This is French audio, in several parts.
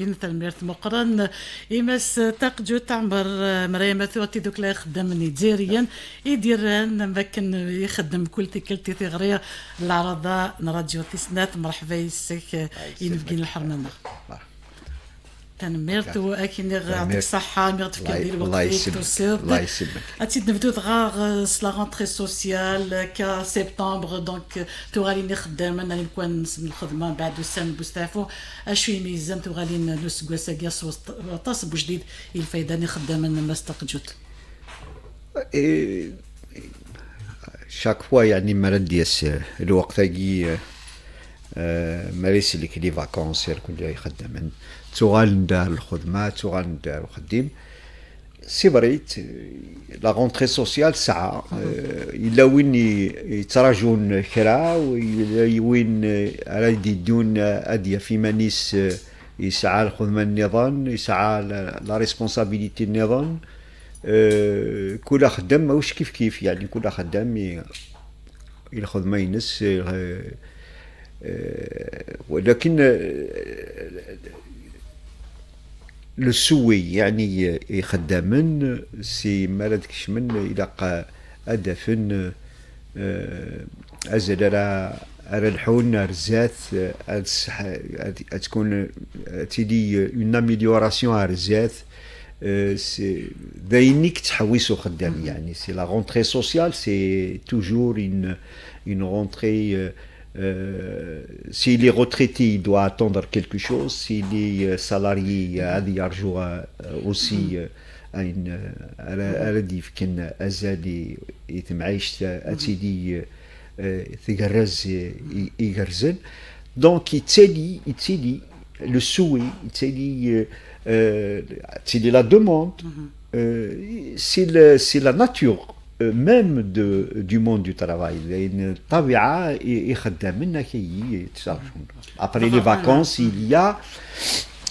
تلميرت مقرن إمس تقجو تعمر مريم ثوتي دوك لا يخدم نيجيريا يديران مكن يخدم كلتي تغريا العرضة راديو تسنات مرحبا يسك ينفقين الحرمنا تنميرت واكين يعطيك الصحة ميرت في كدير وقتك توسيرت الله يسلمك أتيد نبدو غار لا رونتري سوسيال كا سبتمبر دونك تغالي نخدم أنا نكون نسم الخدمة بعد السنة بوستافو أشوي ميزان تغالي نسقوا ساقياس وطاس بوجديد الفايدة نخدم أنا ما استقجوت شاك فوا يعني مرنديس الوقت يجي مريس لك لي فاكونس يركل يخدم تغال ندار الخدمة تغال ندار الخديم سي بريت لا رونتري سوسيال ساعة إلا وين يتراجعون كرا وين راه يدون أدية في مانيس يسعى الخدمة النظام يسعى لا ريسبونسابيليتي النظام كل خدام ماهوش كيف يعني كل خدام الخدمة ينس ولكن لو سوي يعني يخدمن سي مالد كشمن إلى هدف أزل على الحون رزات تكون تيدي اون اميليوراسيون رزات داينيك تحويسو خدام يعني سي لا رونتري سوسيال سي توجور une rentrée s'il est retraité, il doit attendre quelque chose. S'il est salarié, il y a aussi un div qui est معيشت أتيدي تجرز يجرزن. Donc il تيدي le souhait, il تيدي la demande. C'est la nature. Même du monde du travail. Après les vacances, il y a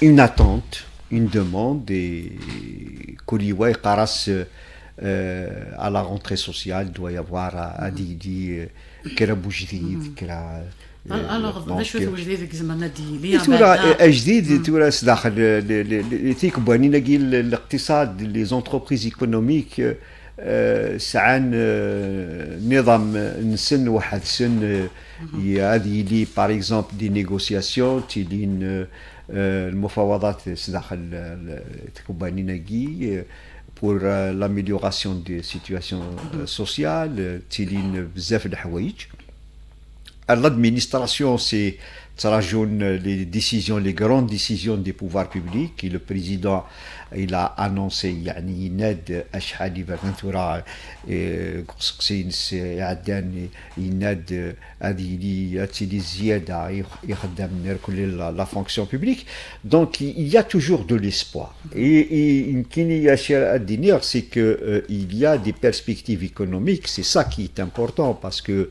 une attente, une demande et à la rentrée sociale, il doit y avoir à dire alors باش في وجديدك زعما ديالي تورا جديد تورا داخل تيك باني نلاقي الاقتصاد لي زونتربريز ايكونوميك سعان نظام نسن واحد سن هذه لي باغ اكزومبل دي نيغوسياسيون تيلين المفاوضات داخل تكوباني ناكي pour l'amélioration des situations sociales تيلين بزاف د الحوايج. L'administration, c'est les décisions, les grandes décisions des pouvoirs publics. Et le président, il a annoncé, يعني يناد أشحال يبغى يناد هذه اللي زيادة يخدم كل la fonction publique. Donc il y a toujours de l'espoir. Et يمكن يا الدنيا c'est que il y a des perspectives économiques. C'est ça qui est important parce que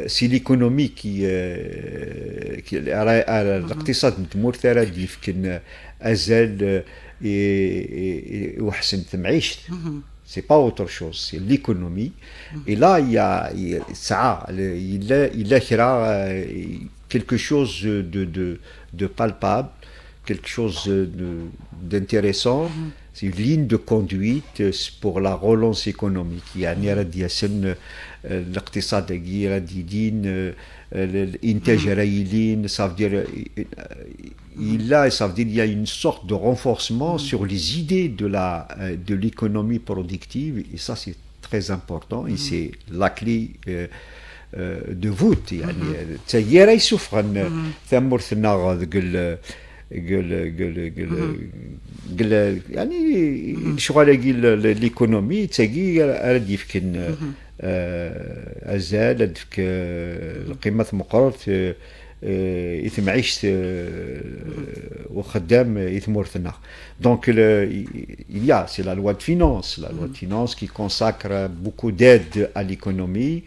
c'est l'économie qui الاقتصاد متمور ثرى يمكن أزال يحسن معيشته. C'est pas autre chose, c'est l'économie. Et là, il y a ça, il a quelque chose de palpable, quelque chose d'intéressant. C'est une ligne de conduite pour la relance économique. يعني راه ديال الاقتصاد راه يدين الانتاج راه يلين ça veut dire il y a une sorte de renforcement sur les idées de l'économie productive et ça c'est très important et c'est la clé de voûte يعني تاهي راه يسفرن ثمرتنا قال يعني شغل ليكونومي تاقي راه يفكن ازال ديك القيمه مقرر يتم عيشت وخدام يتمورثنا. Donc il y a c'est la loi de finance qui consacre beaucoup d'aide à l'économie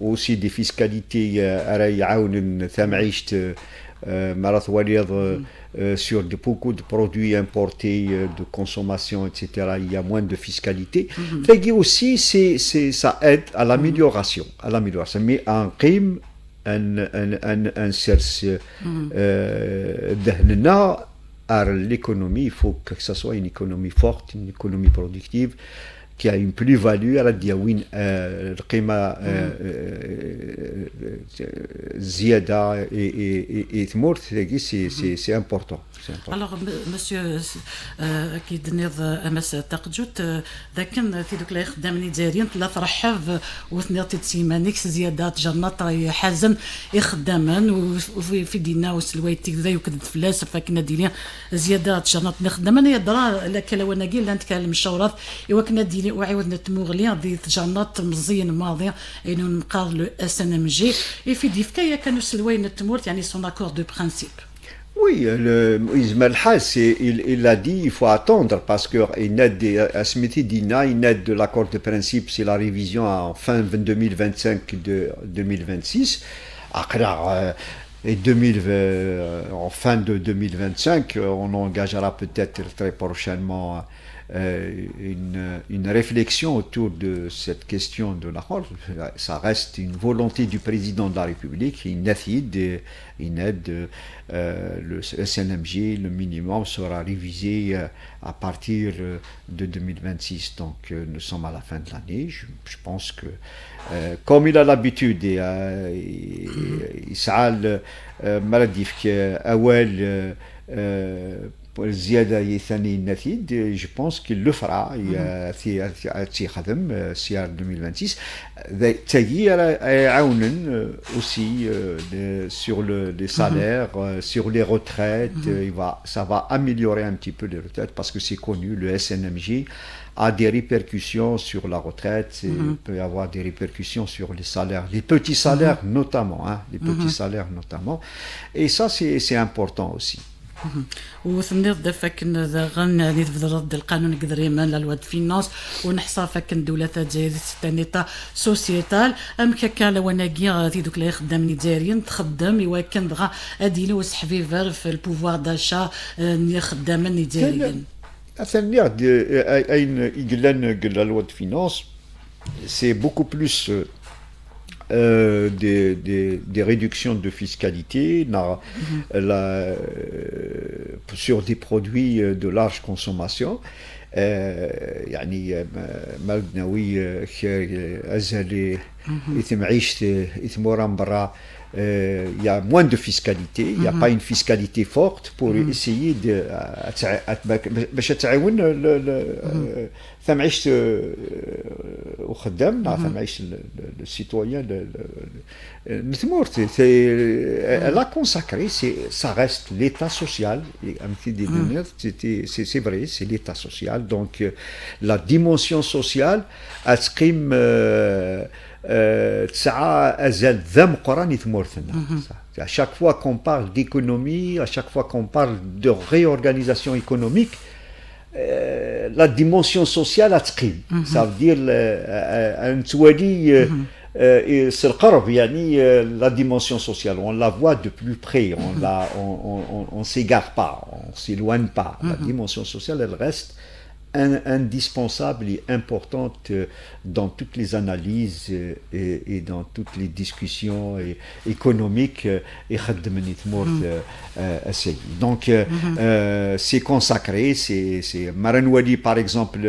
aussi des fiscalités راه يعاون ثم عيشت مرات وليض sur beaucoup de produits importés de consommation, etc., il y a moins de fiscalité. Aussi, ça aide à l'amélioration. Mais un crime un service d'hna à l'économie. Il faut que ça soit une économie forte, une économie productive qui a une plus-value à la diawin القيمة زيادة et ثمور c'est important. Alors, monsieur, أكيد نيض أمس تقجوت ذاكن في دوك اللي خدامني دايرين لا ترحب وثنيض تسيمانيك زيادات جنات راهي حازم يخدما وفي دينا وسلويتك ذا وكذا فلاس فكنا ديلين زيادات جنات نخدما يدرا لك لو نقيل لا نتكلم الشورات وكنا ديلين وعاودنا تموغلي دي جنات مزيان ماضي انه نقال لو اس ان ام جي في ديفكايا كانوا سلوين التمورت يعني سون اكور دو برانسيب. Oui, Ismaël Haas, il a dit il faut attendre parce qu'il aide de l'accord de principe, c'est la révision en fin 2025 de 2026. Et en fin de 2025, on engagera peut-être très prochainement une réflexion autour de cette question de l'accord. Ça reste une volonté du président de la République, une aide, le SNMG, le minimum sera révisé à partir de 2026. Donc nous sommes à la fin de l'année. Je pense que comme il a l'habitude, يسعى مرديف أول الزيادة ثاني النتيج je pense qu'il le fera في خدم CR 2026 تغيير يعاونن aussi sur les salaires sur les retraites ça va améliorer un petit peu les retraites parce que c'est connu le SNMG a des répercussions sur la retraite, il peut y avoir des répercussions sur les salaires, les petits salaires notamment, les petits salaires notamment, et ça c'est important aussi. وثنيض فكن غن نتبذل ضد القانون قدريما للواد فينانس ونحصى فكن دولة تجاهل ستانيتا سوسيتال ام كاكا لو ناقيا في دوك اللي خدامني دايرين تخدم يوكن دغا اديلو وسحبي في البوفوار داشا خداما دايرين la loi de finances, c'est beaucoup plus des réductions de fiscalité sur des produits de large consommation. يعني ما بدناوي أزهل إثم عيشت إثم ورام برا. Il y a moins de fiscalité, il n'y a pas une fiscalité forte pour essayer de باش تعاون ثم عيش وخدام ثم عيش السيتويان نثمورت elle a consacré, ça reste l'état social, c'est vrai, c'est l'état social, donc la dimension sociale تقيم à chaque fois qu'on parle d'économie, à chaque fois qu'on parle de réorganisation économique, la dimension sociale a تقيم. Ça veut dire la dimension sociale, on la voit de plus près, on s'égare pas, on s'éloigne pas. La dimension sociale, elle reste indispensable et importante dans toutes les analyses et dans toutes les discussions économiques et donc c'est consacré, c'est Maranwadi par exemple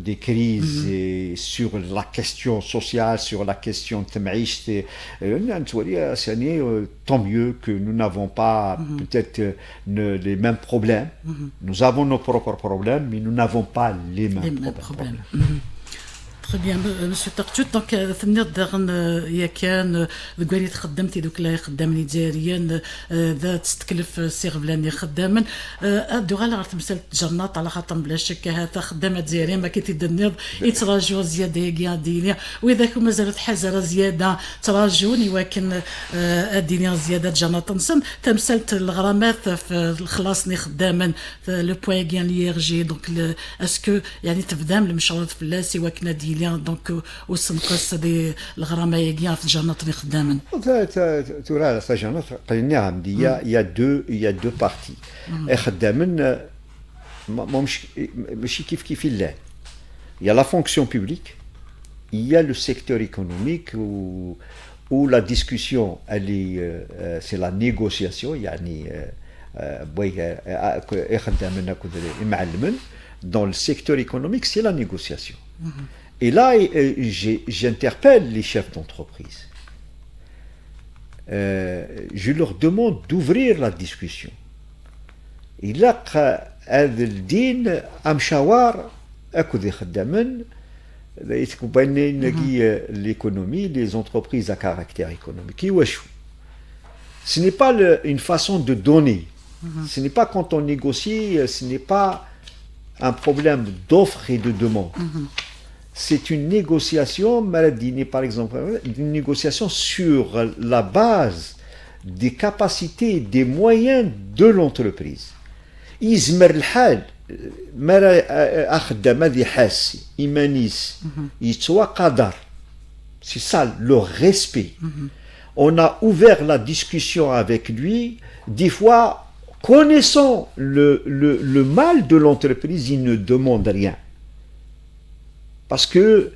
des crises sur la question sociale, sur la question de tant mieux que nous n'avons pas peut-être les mêmes problèmes. Nous avons nos propres problèmes, mais nous n'avons pas les mêmes problèmes. Très bien, monsieur Tartut. Donc, ثنيت دغن يا كان ذكري تخدمتي دوك اللي خدامني جاريا ذا تستكلف سي غبلاني خداما دوغالا غير تمثال تجرناط على خاطر بلا شك هذا خدامه جاريا ما كيتدنيض يتراجعوا زياده هي دينيا واذا كون مازالت حزره زياده تراجعوني ولكن الدنيا زياده جرناط نسم تمثلت الغرامات في الخلاصني خداما لو بوين ليرجي دونك اسكو يعني تبدا من المشروعات فلاسي وكنا دينيا دونك وسنقص دي الغرامه يجي في الجنات اللي خدامن ترى الجنات قلنا عندي il y a deux parties خدامن ماشي كيف لا. Il y a la fonction publique il y a le secteur économique où la discussion, c'est la négociation. Dans le secteur économique, c'est la négociation. Et là, j'interpelle les chefs d'entreprise. Je leur demande d'ouvrir la discussion. Et là, l'économie, les entreprises à caractère économique. Ce n'est pas une façon de donner. Ce n'est pas quand on négocie, ce n'est pas un problème d'offre et de demande. C'est une négociation, par exemple, une négociation sur la base des capacités, des moyens de l'entreprise. يزمر الحال ما خدام هذه حاس إيمانيس يتوا قدر. C'est ça le respect. On a ouvert la discussion avec lui. Des fois, connaissant le mal de l'entreprise, il ne demande rien. Parce que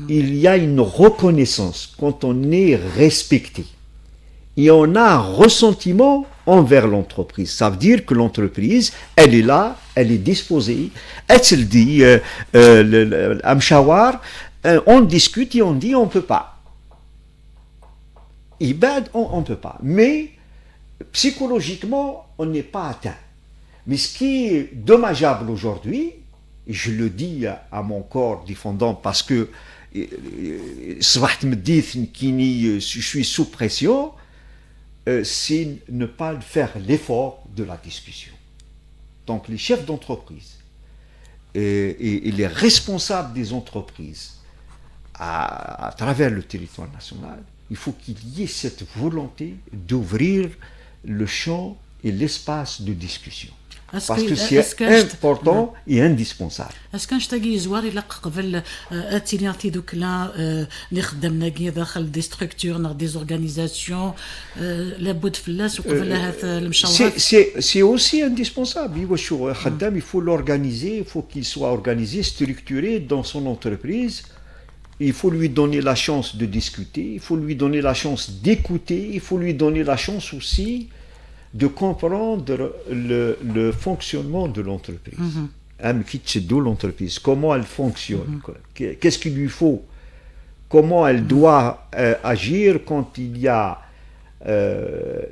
il y a une reconnaissance quand on est respecté. Et on a un ressentiment envers l'entreprise. Ça veut dire que l'entreprise, elle est là, elle est disposée. Elle se dit, on discute et on dit on ne peut pas. On ne peut pas. Mais psychologiquement, on n'est pas atteint. Mais ce qui est dommageable aujourd'hui, et je le dis à mon corps défendant parce que je suis sous pression, c'est ne pas faire l'effort de la discussion. Donc les chefs d'entreprise et les responsables des entreprises à travers le territoire national, il faut qu'il y ait cette volonté d'ouvrir le champ et l'espace de discussion. Parce que c'est important et indispensable. Est-ce que نشتاقي زوار إلا قبل أتيليانتي دوك لا نخدم ناقي داخل دي ستركتور ناق دي زورغانيزاسيون لابد فلاس وقبل هذا المشاورات. C'est aussi indispensable. Il faut l'organiser, il faut qu'il soit organisé, structuré dans son entreprise. Il faut lui donner la chance de discuter, il faut lui donner la chance d'écouter, il faut lui donner la chance aussi de comprendre le fonctionnement de l'entreprise. L'entreprise, comment elle fonctionne, qu'est-ce qu'il lui faut, comment elle doit agir quand il y a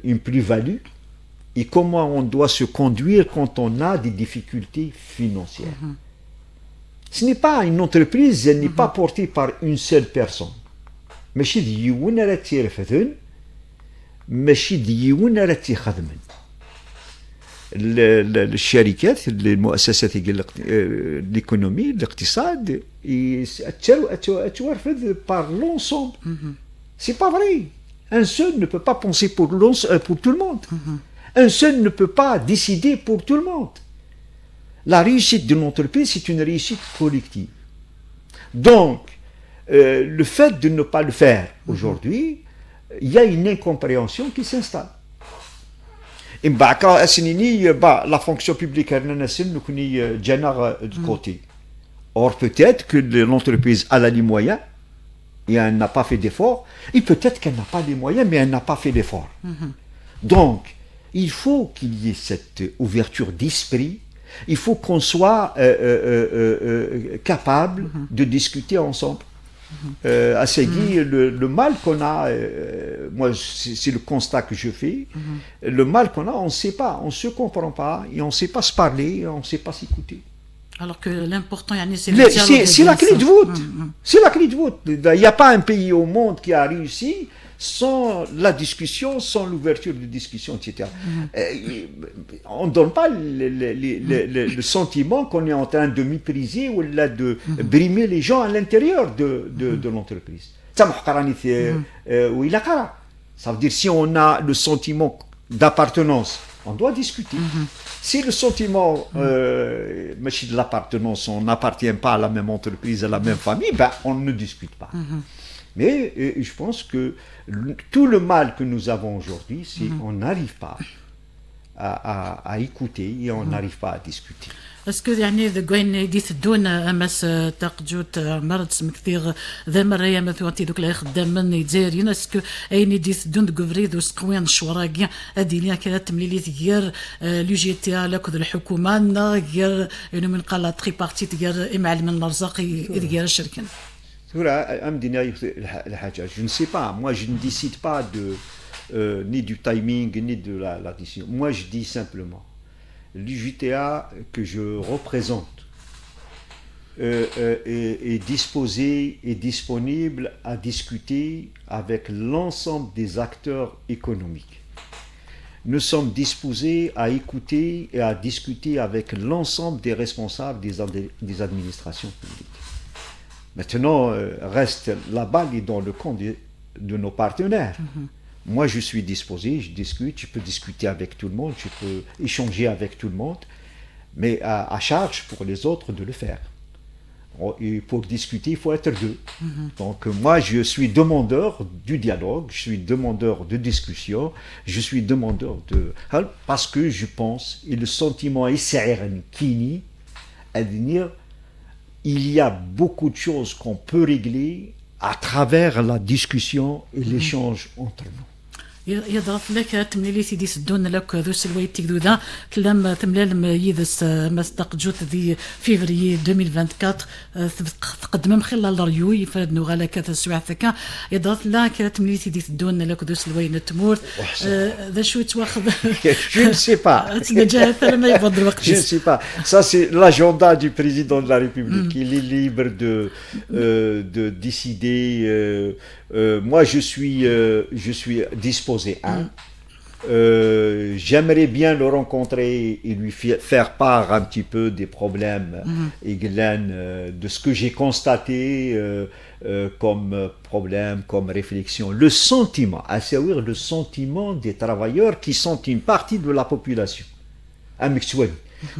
une plus-value et comment on doit se conduire quand on a des difficultés financières. Ce n'est pas une entreprise, elle n'est pas portée par une seule personne. ماشي ديون راه تيرفدن ماشي ديون راه تيخدمن. الشركات المؤسسات l'économie الاقتصاد تورفد par l'ensemble. C'est pas vrai. Un seul ne peut pas penser pour tout le monde. Un seul ne peut pas décider pour tout le monde. La réussite de l'entreprise, c'est une réussite collective. Donc, le fait de ne pas le faire aujourd'hui, il y a une incompréhension qui s'installe. Et la fonction publique, de côté. Or, peut-être que l'entreprise a les moyens et elle n'a pas fait d'effort, et peut-être qu'elle n'a pas les moyens, mais elle n'a pas fait d'effort. Donc, il faut qu'il y ait cette ouverture d'esprit. Il faut qu'on soit capable de discuter ensemble. À Segui, le mal qu'on a, moi c'est le constat que je fais, le mal qu'on a, on ne sait pas, on ne se comprend pas, et on ne sait pas se parler, on ne sait pas s'écouter. Alors que l'important, c'est la clé de voûte. C'est la clé de voûte. Il n'y a pas un pays au monde qui a réussi sans la discussion, sans l'ouverture de discussion, etc. On ne donne pas le sentiment qu'on est en train de mépriser ou de brimer les gens à l'intérieur de l'entreprise. Ça veut dire si on a le sentiment d'appartenance, on doit discuter. Si le sentiment de l'appartenance, on n'appartient pas à la même entreprise, à la même famille, ben, on ne discute pas. Mais je pense que tout le mal que nous avons aujourd'hui, c'est qu'on n'arrive pas à écouter et on n'arrive pas à discuter. اسكو يعني ذكوين يديث دون امس تاقجوت مرض سم كثير ذا مرة يا مثواتي دوك لا يخدم من يتزايرين اسكو اين يديث دون دكفريد وسقوين الشوراقيا ادينيا كانت تمليلي غير لو جي تي لاك الحكومه غير انه من قال تري بارتي غير امعل من الرزاق غير الشركه. Je ne sais pas, moi je ne décide pas ni du timing ni de la décision. Moi je dis simplement, l'UJTA que je représente est disposé et disponible à discuter avec l'ensemble des acteurs économiques. Nous sommes disposés à écouter et à discuter avec l'ensemble des responsables des administrations publiques. Maintenant, reste la balle est dans le camp de nos partenaires. Moi, je suis disposé, je discute, je peux discuter avec tout le monde, je peux échanger avec tout le monde, mais à charge pour les autres de le faire. Et pour discuter, il faut être deux. Donc moi, je suis demandeur du dialogue, je suis demandeur de discussion, je suis demandeur de... Parce que je pense, et le sentiment est kini, à venir, il y a beaucoup de choses qu'on peut régler à travers la discussion et l'échange entre nous. يضرف لك تمليلي سيدي سدون لك ذو سلويتك ذو ذا تلم تملال يدس ما استقجوت ذي فيفري 2024 تقدم من خلال الريو يفرد نغالا كذا سواع ثكا يضرف لك تمليلي سيدي سدون لك ذو سلوين تمور ذا شو تواخذ Je ne sais pas. Je ne sais pas. Ça, c'est l'agenda du président de la République. Il est libre de décider. Moi, je suis disposé. J'aimerais bien le rencontrer et lui faire part un petit peu des problèmes, de ce que j'ai constaté comme problème, comme réflexion. Le sentiment, à savoir le sentiment des travailleurs qui sont une partie de la population.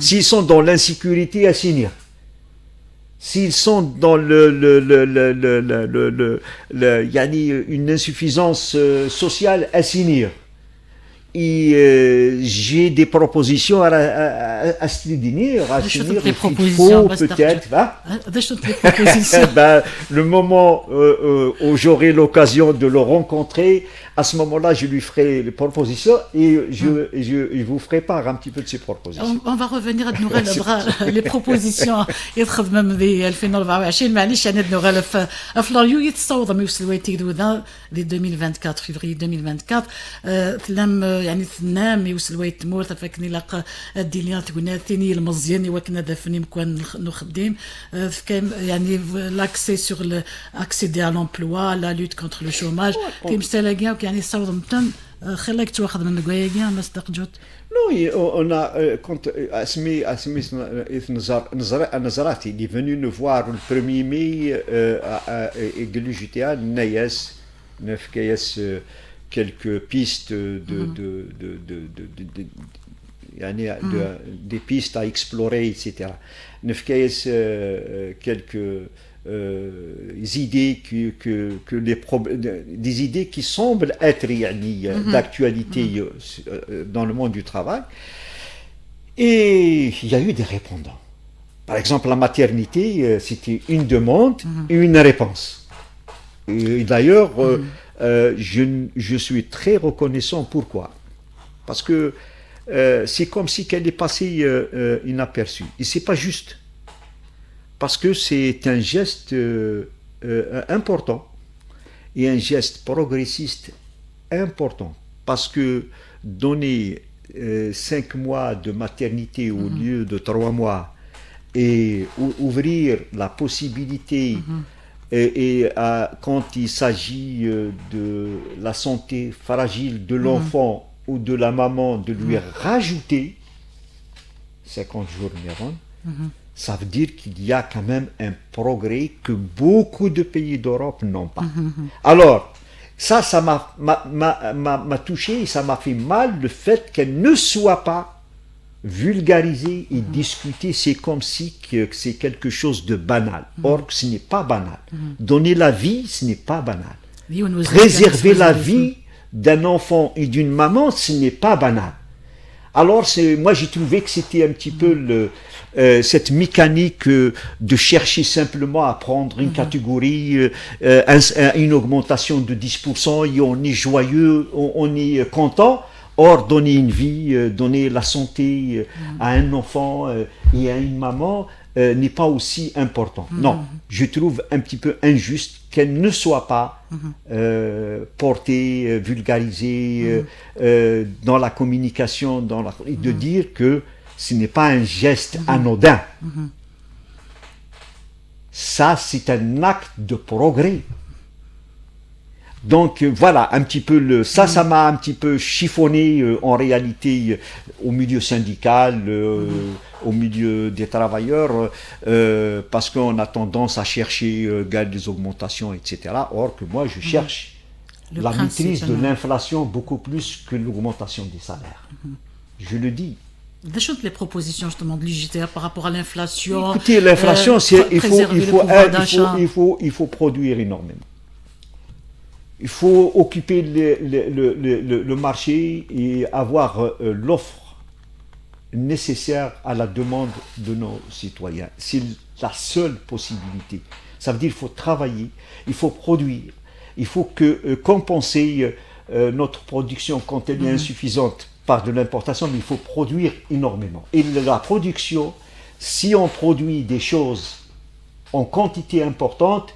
S'ils sont dans l'insécurité, à Sinir. S'ils sont dans une insuffisance sociale à Sinir. Et j'ai des propositions à se dire, il faut peut-être le moment où j'aurai l'occasion de le rencontrer, à ce moment-là je lui ferai les propositions et je vous ferai part un petit peu de ces propositions. On va revenir à les propositions يتخدم ب 2024 معليش انا نغال في فلوريو يتصوض ما يوصلويتي ذا 2024 فيفري 2024 تلم يعني ثنام يوصلويت مور تفكني لاق الدنيا تقولنا ثاني المزيان وكنا دافني مكان نخدم كان يعني لاكسي سور لاكسي دي على لومبلوا لا لوت كونتر لو شوماج تيمستلاقيا يعني صوت متن خلاك تواخذ من قوايا ما استقجوت. Non, on a, quand Asmi Nazarati est venu nous voir le 1er mai de l'UJTA, Nayes, quelques pistes des pistes à explorer, etc. Quelques idées des idées qui semblent être d'actualité dans le monde du travail. Et il y a eu des répondants. Par exemple, la maternité, c'était une demande et une réponse. Et d'ailleurs, je suis très reconnaissant. Pourquoi? Parce que c'est comme si qu'elle est passée inaperçue. Et c'est pas juste. Parce que c'est un geste important et un geste progressiste important. Parce que donner 5 mois de maternité au lieu de 3 mois et ouvrir la possibilité quand il s'agit de la santé fragile de l'enfant ou de la maman, de lui rajouter 50 jours Néron, ça veut dire qu'il y a quand même un progrès que beaucoup de pays d'Europe n'ont pas. Alors, ça m'a touché et ça m'a fait mal le fait qu'elle ne soit pas vulgarisée et discutée. C'est comme si c'est quelque chose de banal. Or, ce n'est pas banal. Donner la vie, ce n'est pas banal. Préserver la vie d'un enfant et d'une maman, ce n'est pas banal. Alors, moi, j'ai trouvé que c'était un petit peu cette mécanique de chercher simplement à prendre une catégorie, une augmentation de 10%, et on est joyeux, on est content. Or, donner une vie, donner la santé à un enfant et à une maman n'est pas aussi important. Non, je trouve un petit peu injuste qu'elle ne soit pas portée, vulgarisée dans la communication, et de dire que ce n'est pas un geste anodin. Ça, c'est un acte de progrès. Donc voilà, un petit peu ça m'a un petit peu chiffonné en réalité au milieu syndical, au milieu des travailleurs, parce qu'on a tendance à chercher des augmentations, etc. Or que moi je cherche la maîtrise de l'inflation beaucoup plus que l'augmentation des salaires. Je le dis. Des choses, les propositions justement de l'UJTR par rapport à l'inflation. Écoutez, l'inflation, il faut produire énormément. Il faut occuper le marché et avoir l'offre nécessaire à la demande de nos citoyens. C'est la seule possibilité. Ça veut dire qu'il faut travailler, il faut produire, il faut compenser notre production quand elle est insuffisante par de l'importation, mais il faut produire énormément. Et la production, si on produit des choses en quantité importante,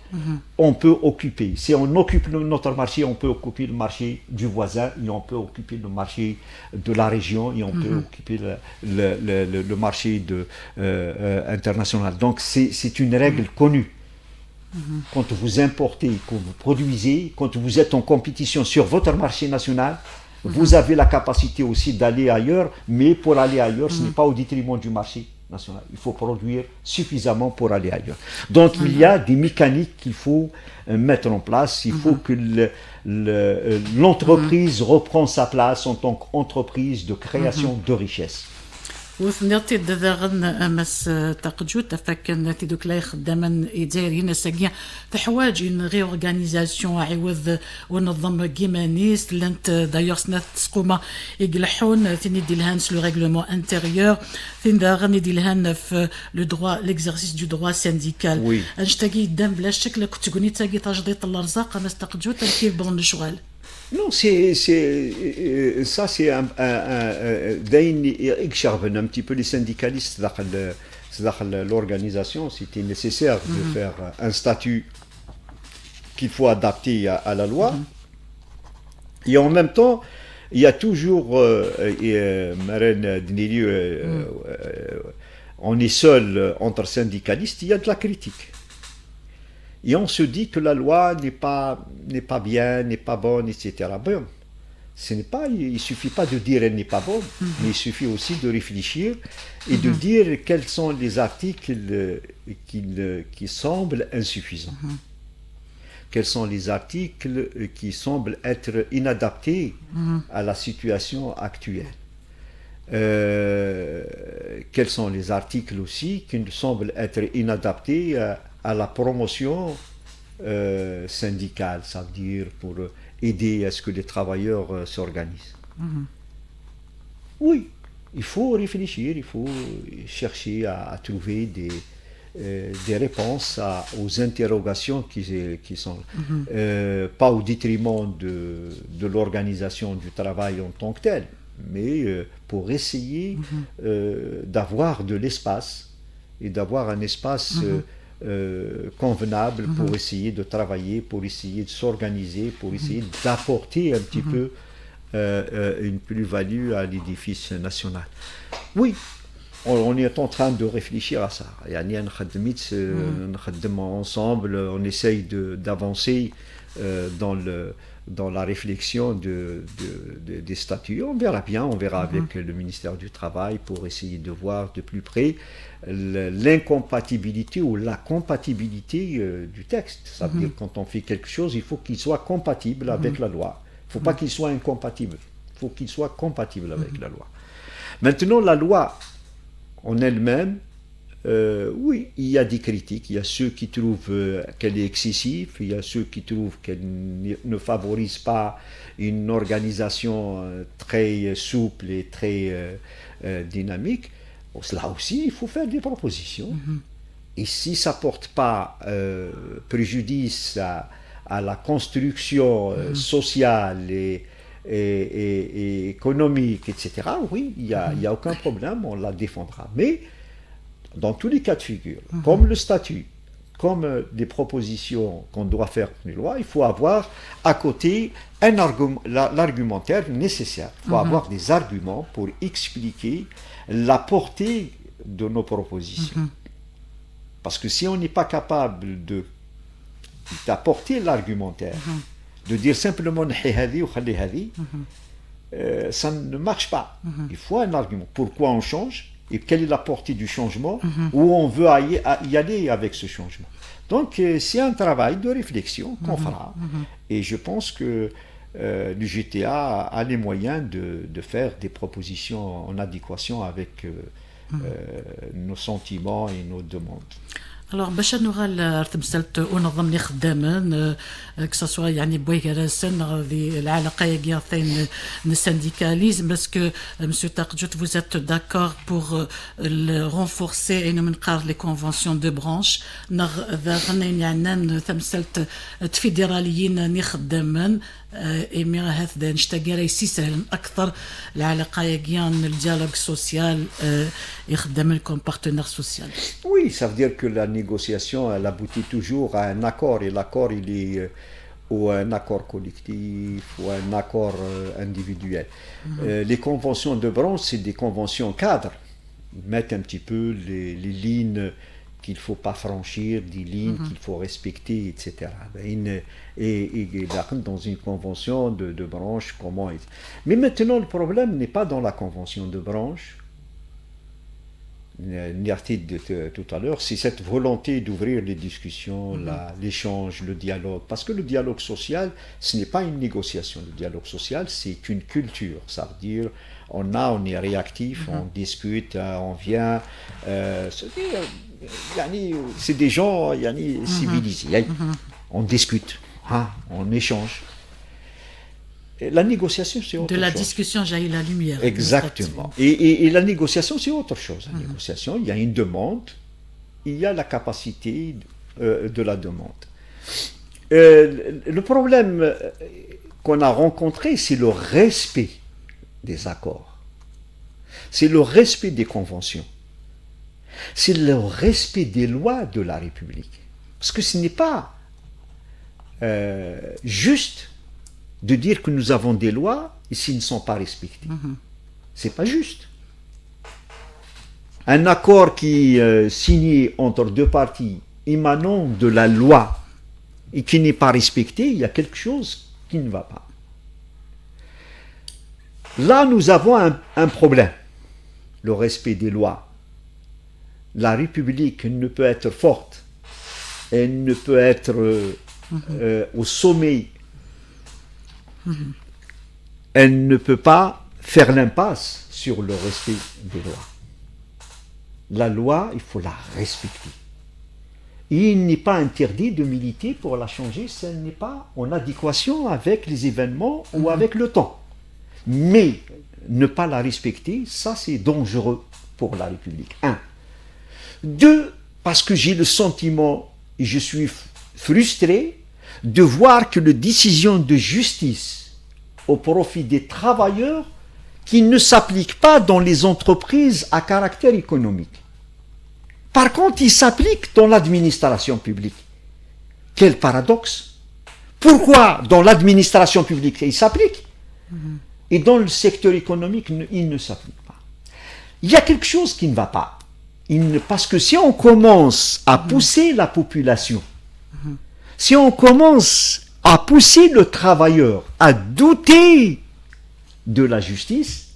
on peut occuper. Si on occupe notre marché, on peut occuper le marché du voisin, et on peut occuper le marché de la région, et on peut occuper le marché international. Donc c'est une règle connue. Quand vous importez, quand vous produisez, quand vous êtes en compétition sur votre marché national, vous avez la capacité aussi d'aller ailleurs, mais pour aller ailleurs, ce n'est pas au détriment du marché national. Il faut produire suffisamment pour aller ailleurs. Donc il y a des mécaniques qu'il faut mettre en place. Il faut que l'entreprise reprenne sa place en tant qu'entreprise de création de richesse. وثنيرتي دغن امس تقجوت فكن تدوك لا خدامن دايرين ساكيا تحواج ان غي اورغانيزاسيون عوض ونظم كيمانيست لانت دايوغ سنات تسقوما يقلحون ثاني ديلهان سو ريغلومون انتيريور ثين داغن ديلهان في لو دروا ليكزارسيس دو دروا سانديكال انشتاكي دام بلا شكل كنت تقولي تاكي تجديد الارزاق امس تقجوت كيف بظن الشغل. Non, ça c'est un petit peu les syndicalistes dans l'organisation. C'était nécessaire de faire un statut qu'il faut adapter à la loi. Et en même temps, il y a toujours, on est seul entre syndicalistes, il y a de la critique. Et on se dit que la loi n'est pas bien, n'est pas bonne, etc. Bon, il ne suffit pas de dire elle n'est pas bonne, mais il suffit aussi de réfléchir et de dire quels sont les articles qui semblent insuffisants. Quels sont les articles qui semblent être inadaptés à la situation actuelle. Quels sont les articles aussi qui semblent être inadaptés à la promotion syndicale, ça veut dire pour aider à ce que les travailleurs s'organisent. Oui, il faut réfléchir, il faut chercher à trouver des réponses aux interrogations qui sont pas au détriment de l'organisation du travail en tant que tel, mais pour essayer d'avoir de l'espace et d'avoir un espace convenable pour essayer de travailler, pour essayer de s'organiser, pour essayer d'apporter un petit peu une plus-value à l'édifice national. Oui, on est en train de réfléchir à ça. Ensemble, on essaye d'avancer dans la réflexion des statuts. On verra bien, on verra avec le ministère du Travail pour essayer de voir de plus près l'incompatibilité ou la compatibilité du texte. Ça veut dire que quand on fait quelque chose, il faut qu'il soit compatible avec la loi. Il ne faut pas qu'il soit incompatible. Il faut qu'il soit compatible avec la loi. Maintenant, la loi en elle-même Oui, il y a des critiques. Il y a ceux qui trouvent qu'elle est excessive, il y a ceux qui trouvent qu'elle ne favorise pas une organisation très souple et très dynamique. Là aussi, il faut faire des propositions. Et si ça ne porte pas préjudice à la construction sociale et économique, etc., oui, il n'y a aucun problème, on la défendra. Mais dans tous les cas de figure, comme le statut, comme des propositions qu'on doit faire pour les lois, il faut avoir à côté l'argumentaire nécessaire. Il faut avoir des arguments pour expliquer la portée de nos propositions. Parce que si on n'est pas capable d'apporter l'argumentaire, de dire simplement ça ne marche pas. Il faut un argument. Pourquoi on change et quelle est la portée du changement, où on veut y aller avec ce changement. Donc c'est un travail de réflexion qu'on fera. Et je pense que l'UGTA a les moyens de faire des propositions en adéquation avec nos sentiments et nos demandes. Alors باش نوغال تمثلت ونظم خداما كساسوا يعني بويغراسن غادي العلاقه يا ثين السنديكاليزم باسكو مسيو تاقجوت vous êtes d'accord pour renforcer et من قار les conventions de branche ذا غنين يعني تمثلت فيدراليين خداما إيمي هذا نشتاق رئيسي سهل أكثر العلاقة يجيان الديالوج سوسيال يخدم لكم بارتنير سوسيال. Oui, ça veut dire que la négociation, elle aboutit toujours à un accord, et l'accord, il est ou un accord collectif, ou un accord individuel. Les conventions de branche, c'est des conventions cadres. Ils mettent un petit peu les lignes qu'il ne faut pas franchir, des lignes qu'il faut respecter, etc. Et dans une convention de branche, comment... Mais maintenant, le problème n'est pas dans la convention de branche, Niartid de tout à l'heure, c'est cette volonté d'ouvrir les discussions, l'échange, le dialogue. Parce que le dialogue social, ce n'est pas une négociation. Le dialogue social, c'est une culture. Ça veut dire, on est réactif, on discute, on vient... c'est des gens civilisés. On discute, on échange. Et la négociation, c'est autre chose. De la discussion jaillit la lumière. Exactement. Et la négociation, c'est autre chose. La négociation, il y a une demande, il y a la capacité de la demande. Le problème qu'on a rencontré, c'est le respect des accords. C'est le respect des conventions. C'est le respect des lois de la République. Parce que ce n'est pas juste de dire que nous avons des lois et s'ils ne sont pas respectés. C'est pas juste. Un accord qui est signé entre deux parties émanant de la loi et qui n'est pas respecté, il y a quelque chose qui ne va pas. Là, nous avons un problème. Le respect des lois. La République ne peut être forte, elle ne peut être au sommet, elle ne peut pas faire l'impasse sur le respect des lois. La loi, il faut la respecter. Il n'est pas interdit de militer pour la changer si elle n'est pas en adéquation avec les événements ou avec le temps. Mais ne pas la respecter, ça c'est dangereux pour la République. 1. 2, parce que j'ai le sentiment, et je suis frustré, de voir que les décisions de justice au profit des travailleurs qui ne s'appliquent pas dans les entreprises à caractère économique. Par contre, ils s'appliquent dans l'administration publique. Quel paradoxe! Pourquoi dans l'administration publique ils s'appliquent et dans le secteur économique ils ne s'appliquent pas? Il y a quelque chose qui ne va pas. Parce que si on commence à pousser la population, si on commence à pousser le travailleur à douter de la justice,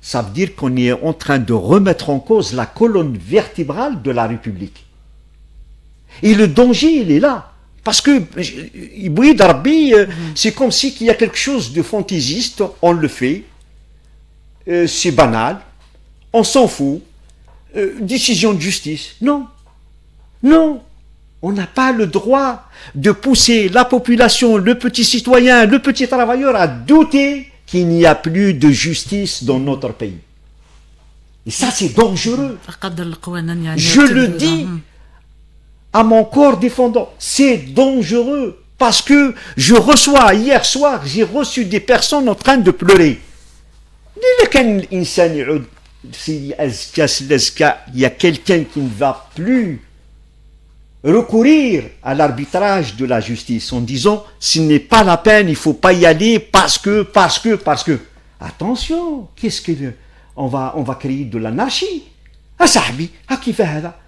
ça veut dire qu'on est en train de remettre en cause la colonne vertébrale de la République. Et le danger, il est là. Parce que, c'est comme si il y a quelque chose de fantaisiste, on le fait, c'est banal, on s'en fout. décision de justice. Non. Non. On n'a pas le droit de pousser la population, le petit citoyen, le petit travailleur à douter qu'il n'y a plus de justice dans notre pays. Et ça, c'est dangereux. Je le dis à mon corps défendant. C'est dangereux. Parce que je reçois, hier soir, j'ai reçu des personnes en train de pleurer. Il y a quelqu'un qui ne va plus recourir à l'arbitrage de la justice en disant ce n'est pas la peine, il ne faut pas y aller parce que. Attention, qu'est-ce que on va créer de l'anarchie. Ah sahbi, ah qui fait ça?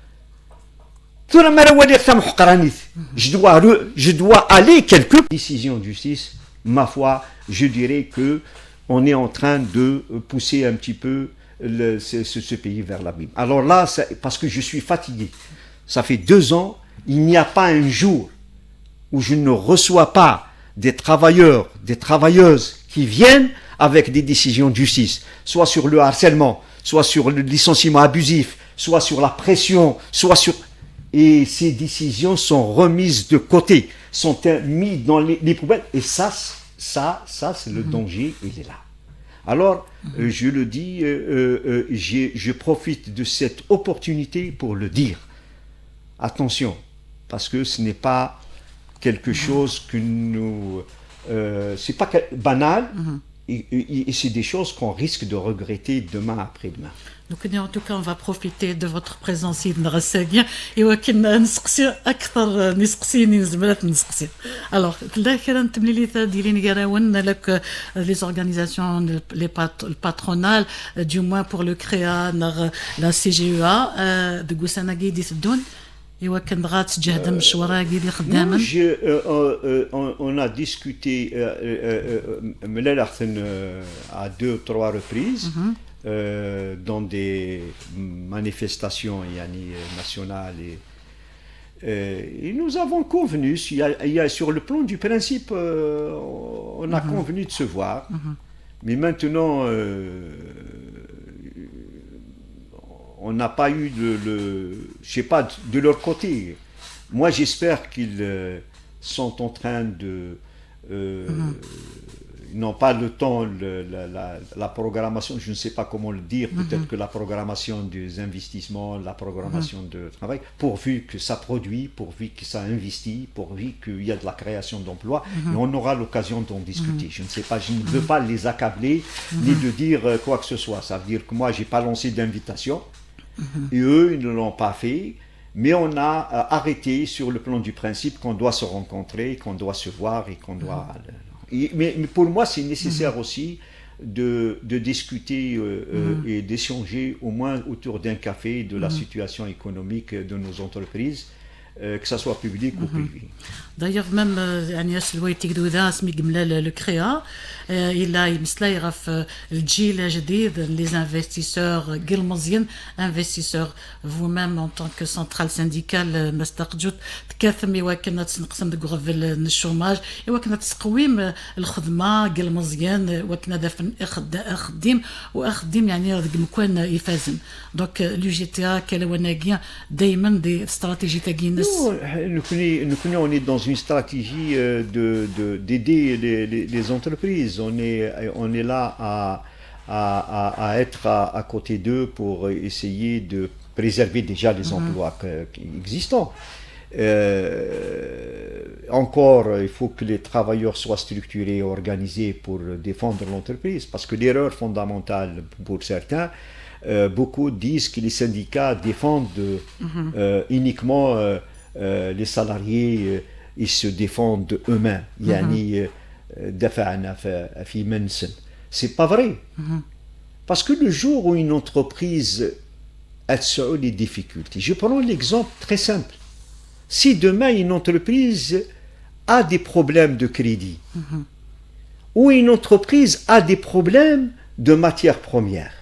Je dois aller quelque décision de justice. Ma foi, je dirais que on est en train de pousser un petit peu ce pays vers l'abîme. Alors là, parce que je suis fatigué. Ça fait 2 ans, il n'y a pas un jour où je ne reçois pas des travailleurs, des travailleuses qui viennent avec des décisions de justice, soit sur le harcèlement, soit sur le licenciement abusif, soit sur la pression, soit sur... Et ces décisions sont remises de côté, sont mises dans les poubelles. Et ça c'est le danger, il est là. Alors, je le dis, je profite de cette opportunité pour le dire. Attention, parce que ce n'est pas quelque chose que nous... c'est pas banal, et c'est des choses qu'on risque de regretter demain après-demain. Donc, en tout cas, on va profiter de votre présence ici dans Rassaguia et ولكن نسقسي أكثر نسقسيني زملات نسقسي. Alors, là, كانت مليلة ديالين يراون لك les organisations le patronal du moins pour le CREA la CGEA de Goussana Guidi Tdoun et كان غات تجهد مشوارا قيدي خداما. On a discuté à 2 ou 3 reprises. Dans des manifestations nationales et nous avons convenu, il y a sur le plan du principe, on a convenu de se voir, mais maintenant on n'a pas eu je sais pas, de leur côté. Moi j'espère qu'ils sont en train de ils n'ont pas le temps, la programmation, je ne sais pas comment le dire, peut-être que la programmation des investissements, la programmation de travail, pourvu que ça produit, pourvu que ça investit, pourvu qu'il y a de la création d'emplois, et on aura l'occasion d'en discuter. Je ne sais pas, je ne veux pas les accabler, ni de dire quoi que ce soit. Ça veut dire que moi, je n'ai pas lancé d'invitation, et eux, ils ne l'ont pas fait. Mais on a arrêté sur le plan du principe qu'on doit se rencontrer, qu'on doit se voir et qu'on doit... Mais pour moi, c'est nécessaire aussi de discuter et d'échanger au moins autour d'un café de la situation économique de nos entreprises, que ce soit public ou privé. D'ailleurs, même Agnès Louitik Douda, le CREA, il a يغف الجيل الجديد, les investisseurs قلمزيين, investisseurs vous-même en tant que centrale syndicale مستقجوت تكاثمي وكنا تنقسم دغ الشوماج وكنا تقويم الخدمه قلمزيين وكنا دافن اخدم واخدم يعني مكان يفازم دونك لو جي تي ا كالوناغيا دائما دي استراتيجيه تاعينس. Nous, on est dans une stratégie d'aider les entreprises. On est là à être à côté d'eux pour essayer de préserver déjà les emplois existants. Encore, il faut que les travailleurs soient structurés et organisés pour défendre l'entreprise, parce que l'erreur fondamentale pour certains, beaucoup disent que les syndicats défendent uniquement les salariés, ils se défendent eux-mêmes. C'est pas vrai. Parce que le jour où une entreprise a des difficultés, je prends l'exemple très simple. Si demain une entreprise a des problèmes de crédit, ou une entreprise a des problèmes de matières premières,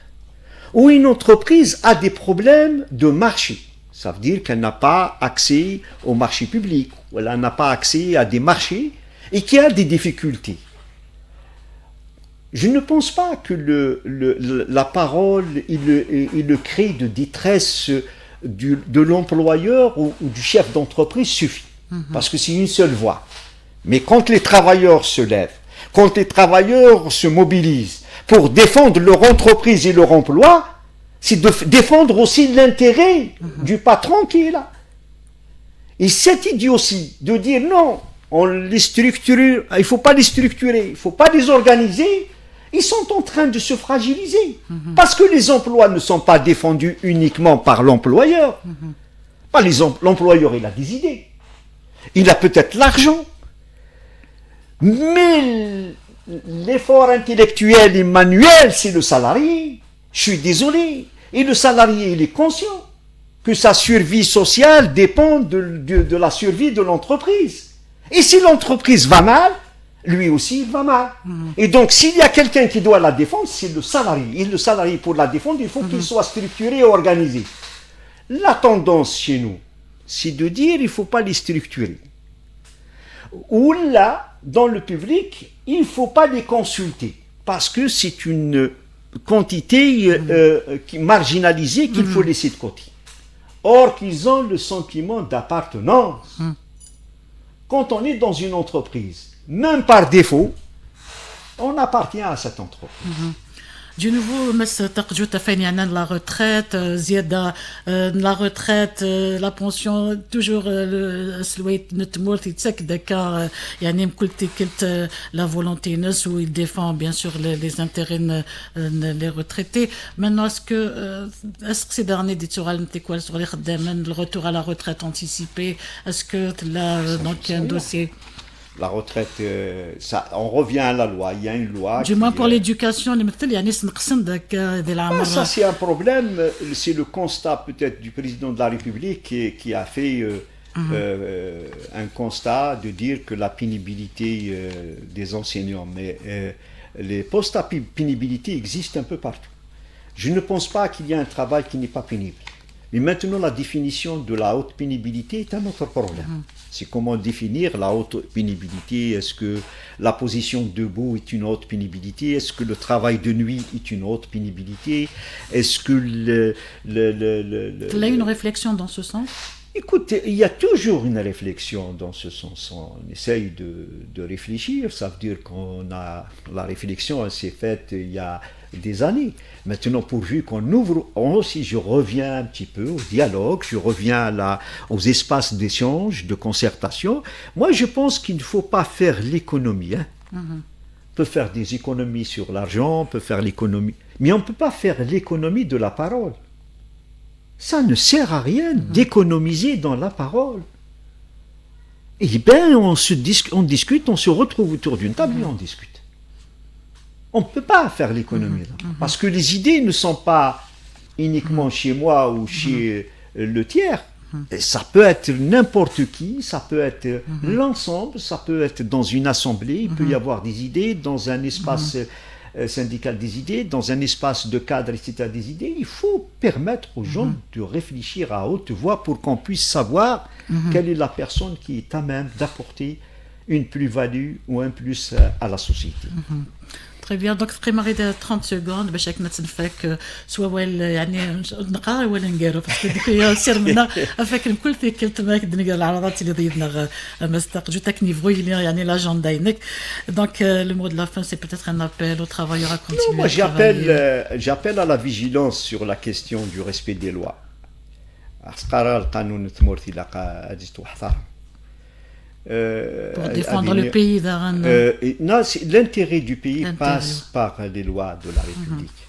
ou une entreprise a des problèmes de marché, ça veut dire qu'elle n'a pas accès au marché public, ou elle n'a pas accès à des marchés, et qui a des difficultés. Je ne pense pas que la parole et le cri de détresse de l'employeur ou du chef d'entreprise suffit. Parce que c'est une seule voix. Mais quand les travailleurs se lèvent, quand les travailleurs se mobilisent pour défendre leur entreprise et leur emploi, c'est de défendre aussi l'intérêt du patron qui est là. Et cette idiotie de dire non, on les structure, il ne faut pas les structurer, il ne faut pas les organiser, ils sont en train de se fragiliser. Parce que les emplois ne sont pas défendus uniquement par l'employeur. L'employeur, il a des idées. Il a peut-être l'argent. Mais l'effort intellectuel et manuel, c'est le salarié. Je suis désolé. Et le salarié, il est conscient que sa survie sociale dépend de la survie de l'entreprise. Et si l'entreprise va mal, lui aussi, il va mal. Et donc, s'il y a quelqu'un qui doit la défendre, c'est le salarié. Et le salarié, pour la défendre, il faut qu'il soit structuré et organisé. La tendance chez nous, c'est de dire il ne faut pas les structurer. Ou là, dans le public, il ne faut pas les consulter. Parce que c'est une quantité marginalisée qu'il faut laisser de côté. Or, qu'ils ont le sentiment d'appartenance. Quand on est dans une entreprise, même par défaut, on appartient à cette entreprise. Du nouveau, مس تقجو تفاني عنا la retraite, زيادة la retraite, la pension, toujours سلويت نتمور تتسك كا يعني قلت la volonté نس où il défend bien sûr les intérêts les retraités. Maintenant, est-ce que ces derniers des sur les خدامين le retour à la retraite anticipée, est-ce que là donc un dossier La retraite, on revient à la loi. Il y a une loi. Du moins pour l'éducation, ça c'est un problème. C'est le constat peut-être du président de la République qui a fait un constat de dire que la pénibilité des enseignants. Mais les postes à pénibilité existent un peu partout. Je ne pense pas qu'il y ait un travail qui n'est pas pénible. Mais maintenant, la définition de la haute pénibilité est un autre problème. C'est comment définir la haute pénibilité. Est-ce que la position debout est une haute pénibilité? Est-ce que le travail de nuit est une haute pénibilité? Est-ce que Tu as une réflexion dans ce sens? Écoutez, il y a toujours une réflexion dans ce sens. On essaye de réfléchir. Ça veut dire qu'on a la réflexion, elle s'est faite il y a des années. Maintenant, pourvu qu'on ouvre, aussi je reviens un petit peu au dialogue, je reviens aux espaces d'échange, de concertation. Moi, je pense qu'il ne faut pas faire l'économie. On peut faire des économies sur l'argent, on peut faire l'économie, mais on ne peut pas faire l'économie de la parole. Ça ne sert à rien d'économiser dans la parole. Eh bien, on discute, on se retrouve autour d'une table et on discute. On ne peut pas faire l'économie là. Parce que les idées ne sont pas uniquement chez moi ou chez le tiers. Et ça peut être n'importe qui, ça peut être l'ensemble, ça peut être dans une assemblée, il peut y avoir des idées, dans un espace syndical des idées, dans un espace de cadre, etc. des idées. Il faut permettre aux gens de réfléchir à haute voix pour qu'on puisse savoir quelle est la personne qui est à même d'apporter une plus-value ou un plus à la société. Très bien, donc prémaré de 30 secondes باش هكا نتنفك سوا يعني نقرا ولا نديرو باسكو ديك سير منا فاكر كل في كلمه كنقرا العرضات اللي ضيدنا مستقجو تكني فوي يعني لاجوندا ينك دونك لو مود لا فان سي peut-être un appel aux travailleurs à continuer. Moi j'appelle à la vigilance sur la question du respect des lois. قرار القانون الثمورتي لا اجيت وحثار pour défendre le pays non, l'intérêt du pays passe par les lois de la République.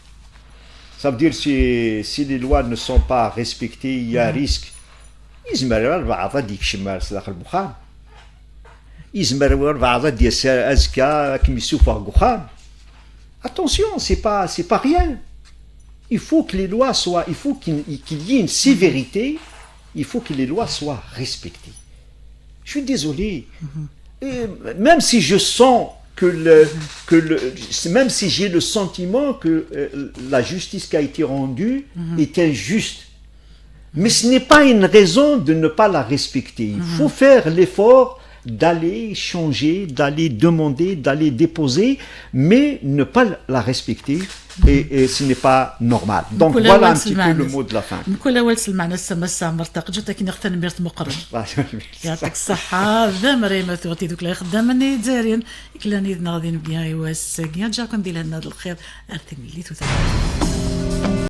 Ça veut dire si les lois ne sont pas respectées, il y a un risque. Attention, c'est pas rien. Il faut que les lois soient, il faut qu'il y ait une sévérité, il faut que les lois soient respectées. Je suis désolé. Et même si je sens même si j'ai le sentiment que la justice qui a été rendue est injuste, mais ce n'est pas une raison de ne pas la respecter. Il faut faire l'effort d'aller changer, d'aller demander, d'aller déposer, mais ne pas la respecter. Et ce n'est pas normal. Donc voilà un petit peu le mot de la fin. نقول أول سلمعنا السما السامر تاقجت لكن يختن ميرت مقرن يعطيك الصحة ذا مريم ثوتي دوك لا خدامني دارين كلاني غادي نبيها يواس جاكم ديال هاد الخير ارتمي لي